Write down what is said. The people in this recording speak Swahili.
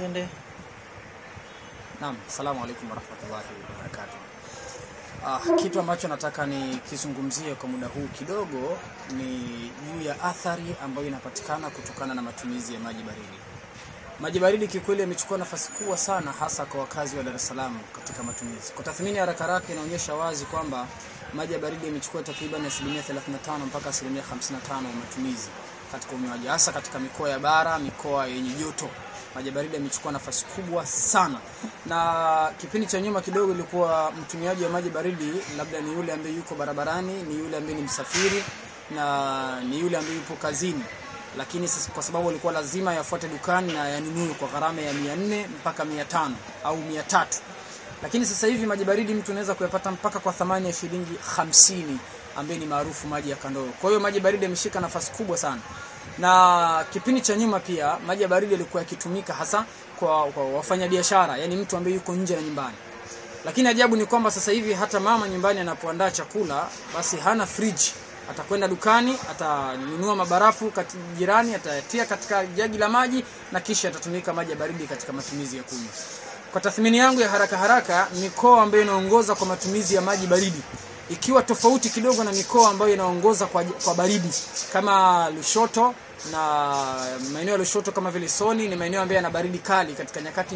Tende. Naam, asalamu alaykum warahmatullahi wabarakatuh. Kitu ambacho nataka ni kizungumzie kwa muda huu kidogo ni juu ya athari ambayo inapatikana kutokana na matumizi ya maji baridi. Maji baridi kikweli yamechukua nafasi kubwa sana hasa kwa wakazi wa Dar es Salaam katika matumizi. Kwa tathmini ya haraka inaonyesha wazi kwamba maji baridi yamechukua takriban 35 mpaka 55% ya matumizi katika unywaji, hasa katika mikoa ya bara, mikoa yenye joto. Maji baridi yamechukua nafasi kubwa sana. Na kipindi cha nyuma kidogo ilikuwa mtumiaji wa maji baridi labda ni yule ambaye yuko barabarani, ni yule ambaye ni msafiri, na ni yule ambaye yupo kazini. Lakini sasa kwa sababu alikuwa lazima yafuate dukani na yanunue kwa gharama ya 400 mpaka 500 au 300. Lakini sasa hivi maji baridi mtu anaweza kuyapata mpaka kwa thamani ya shilingi 50 ambaye ni maarufu maji ya kandoo. Kwa hiyo maji baridi yameshika nafasi kubwa sana. Na kipindi cha nyuma pia maji baridi yalikuwa yakitumika hasa kwa wafanyabiashara, yani mtu ambaye yuko nje na nyumbani. Lakini ajabu ni kwamba sasa hivi hata mama nyumbani anapoandaa chakula basi hana fridge. Atakwenda dukani, atanunua mabarafu jirani, atatia katika jagi la maji na kisha atatumika maji baridi katika matumizi ya kunywa. Kwa tathmini yangu ya haraka, mikoa ambayo inaongoza kwa matumizi ya maji baridi ikiwa tofauti kidogo na mikoa ambayo inaongoza kwa baridi kama Lushoto, na maeneo ya Lushoto kama vile Soni ni maeneo ambayo yana baridi kali katika nyakati